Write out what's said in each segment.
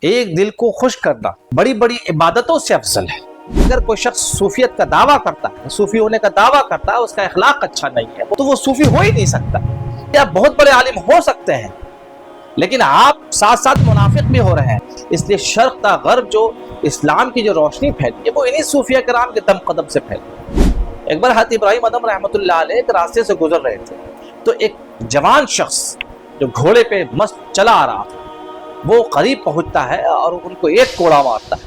ایک دل کو خوش کرنا بڑی بڑی عبادتوں سے افضل ہے۔ اگر کوئی شخص صوفیت کا دعویٰ کرتا ہے، صوفی ہونے کا دعویٰ کرتا ہے، اس کا اخلاق اچھا نہیں ہے تو وہ صوفی ہو ہی نہیں سکتا۔ یا بہت بڑے عالم ہو سکتے ہیں لیکن آپ ساتھ ساتھ منافق بھی ہو رہے ہیں۔ اس لیے شرق تا غرب جو اسلام کی جو روشنی پھیلی ہے وہ انہی صوفیہ کرام کے دم قدم سے پھیلی۔ ایک بار حضرت ابراہیم ادم رحمۃ اللہ علیہ ایک راستے سے گزر رہے تھے تو ایک جوان شخص جو گھوڑے پہ مست چلا آ رہا تھا وہ قریب پہنچتا ہے اور ان کو ایک کوڑا مارتا ہے۔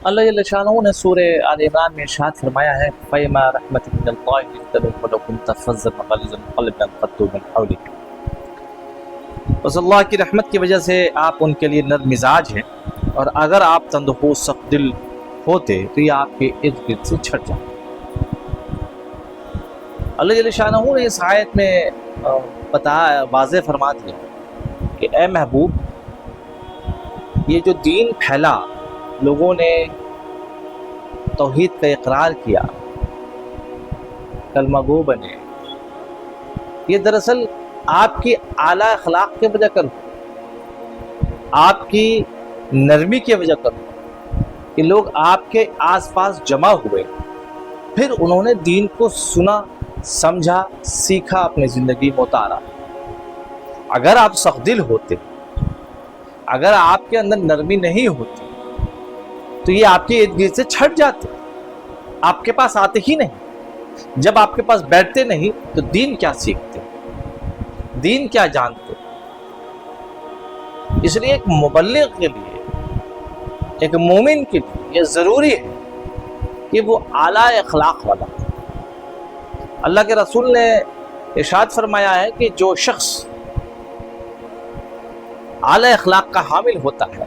اللہ جل شانہ نے سورہ آل عمران میں ارشاد فرمایا ہے فَبِمَا رَحْمَةٍ مِّنَ اللَّهِ لِنتَ لَهُمْ وَلَوْ كُنتَ فَظًّا غَلِيظَ الْقَلْبِ لَانفَضُّوا مِنْ حَوْلِكَ۔ بس اللہ کی رحمت کی وجہ سے آپ ان کے لیے نرم مزاج ہیں، اور اگر آپ تندرست سخت دل ہوتے تو یہ آپ کے ارد گرد سے چھٹ جاتے۔ اللہ جل شانہ نے اس آیت میں واضح فرما دیا کہ اے محبوب، یہ جو دین پھیلا، لوگوں نے توحید کا اقرار کیا، کلمہ گو بنے، یہ دراصل آپ کی اعلیٰ اخلاق کی وجہ کر آپ کی نرمی کی وجہ کر کہ لوگ آپ کے آس پاس جمع ہوئے، پھر انہوں نے دین کو سنا، سمجھا، سیکھا، اپنی زندگی میں اتارا۔ اگر آپ سخت دل ہوتے، اگر آپ کے اندر نرمی نہیں ہوتی تو یہ آپ کے ارد گرد سے چھٹ جاتے، آپ کے پاس آتے ہی نہیں۔ جب آپ کے پاس بیٹھتے نہیں تو دین کیا سیکھتے، دین کیا جانتے؟ اس لیے ایک مبلغ کے لیے، ایک مومن کے لیے یہ ضروری ہے کہ وہ اعلیٰ اخلاق والا۔ اللہ کے رسول نے ارشاد فرمایا ہے کہ جو شخص اعلیٰ اخلاق کا حامل ہوتا ہے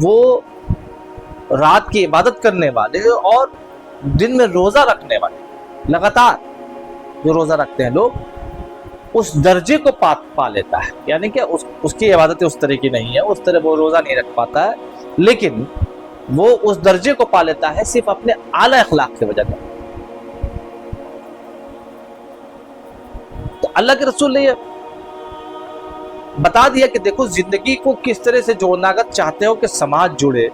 وہ رات کی عبادت کرنے والے اور دن میں روزہ رکھنے والے، لگاتار جو روزہ رکھتے ہیں لوگ، اس درجے کو پا لیتا ہے۔ یعنی کہ اس کی عبادتیں اس طرح کی نہیں ہے، اس طرح وہ روزہ نہیں رکھ پاتا ہے، لیکن وہ اس درجے کو پا لیتا ہے صرف اپنے اعلیٰ اخلاق کی وجہ سے۔ تو اللہ کے رسول نے یہ بتا دیا کہ دیکھو، زندگی کو کس طرح سے جوڑنا اگر چاہتے ہو کہ سماج جڑے،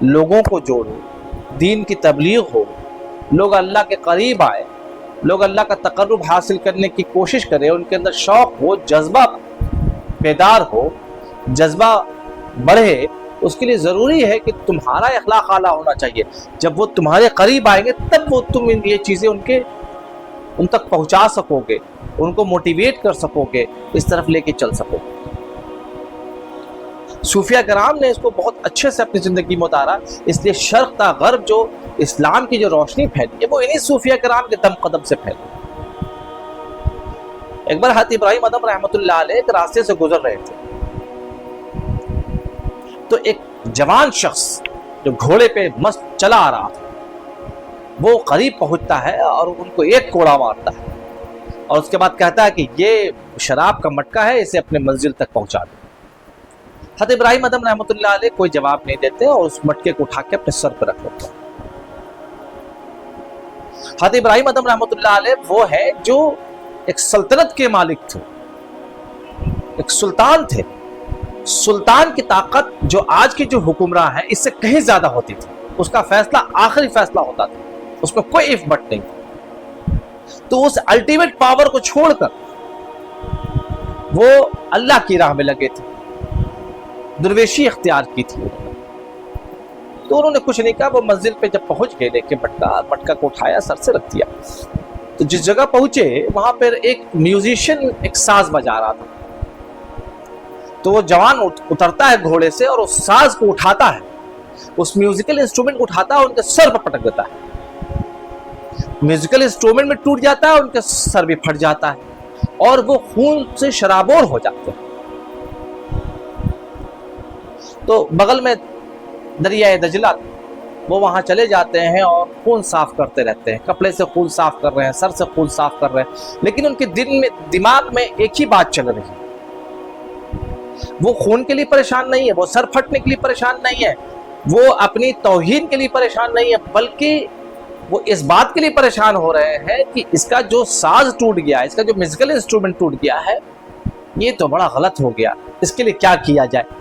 لوگوں کو جوڑو، دین کی تبلیغ ہو، لوگ اللہ کے قریب آئے، لوگ اللہ کا تقرب حاصل کرنے کی کوشش کریں، ان کے اندر شوق ہو، جذبہ بیدار ہو، جذبہ بڑھے، اس کے لیے ضروری ہے کہ تمہارا اخلاق اعلیٰ ہونا چاہیے۔ جب وہ تمہارے قریب آئیں گے تب وہ تم یہ چیزیں ان تک پہنچا سکو گے، ان کو موٹیویٹ کر سکو گے، اس طرف لے کے چل سکو گے۔ صوفیہ کرام نے اس کو بہت اچھے سے اپنی زندگی میں اتارا۔ اس لیے شرق تا غرب جو اسلام کی جو روشنی پھیلی ہے وہ انہی صوفیہ کرام کے دم قدم سے پھیلی۔ ایک بار حضرت ابراہیم ادم رحمۃ اللہ علیہ ایک راستے سے گزر رہے تھے تو ایک جوان شخص جو گھوڑے پہ مست چلا آ رہا تھا وہ قریب پہنچتا ہے اور ان کو ایک کوڑا مارتا ہے، اور اس کے بعد کہتا ہے کہ یہ شراب کا مٹکا ہے، اسے اپنے منزل تک پہنچا دو۔ حضرت ابراہیم ادم رحمۃ اللہ علیہ کوئی جواب نہیں دیتے اور اس مٹکے کو اٹھا کے اپنے سر پہ رکھ لیتے ہیں۔ حضرت ابراہیم ادم رحمۃ اللہ علیہ وہ ہے جو ایک سلطنت کے مالک تھے، ایک سلطان تھے۔ سلطان کی طاقت جو آج کی جو حکمراں ہے اس سے کہیں زیادہ ہوتی تھی، اس کا فیصلہ آخری فیصلہ ہوتا تھا، اس میں کوئی اف بٹ نہیں تھی۔ تو اس الٹیمیٹ پاور کو چھوڑ کر وہ اللہ کی راہ میں لگے تھے، درویشی اختیار کی تھی۔ تو انہوں نے کچھ نہیں کہا، وہ منزل پہ جب پہنچ گئے دیکھ کے مٹکا کو اٹھایا، سر سے رکھ دیا۔ تو جس جگہ پہنچے وہاں پر ایک میوزیشین ایک ساز بجا رہا تھا، تو وہ جوان اترتا ہے گھوڑے سے اور اس ساز کو اٹھاتا ہے، اس میوزیکل انسٹرومنٹ کو اٹھاتا ہے اور ان کے سر پر پٹک دیتا ہے۔ میوزیکل انسٹرومنٹ میں ٹوٹ جاتا ہے، ان کے سر بھی پھٹ جاتا ہے اور وہ خون سے شرابور ہو جاتے ہیں۔ تو بغل میں دریائے دجلہ، وہ وہاں چلے جاتے ہیں اور خون صاف کرتے رہتے ہیں، کپڑے سے خون صاف کر رہے ہیں، سر سے خون صاف کر رہے ہیں، لیکن ان کے دماغ میں ایک ہی بات چل رہی ہے۔ وہ خون کے لیے پریشان نہیں ہے، وہ سر پھٹنے کے لیے پریشان نہیں ہے، وہ اپنی توہین کے لیے پریشان نہیں ہے، بلکہ وہ اس بات کے لیے پریشان ہو رہے ہیں کہ اس کا جو ساز ٹوٹ گیا ہے، اس کا جو میوزیکل انسٹرومنٹ ٹوٹ گیا ہے، یہ تو بڑا غلط ہو گیا، اس کے لیے کیا کیا جائے۔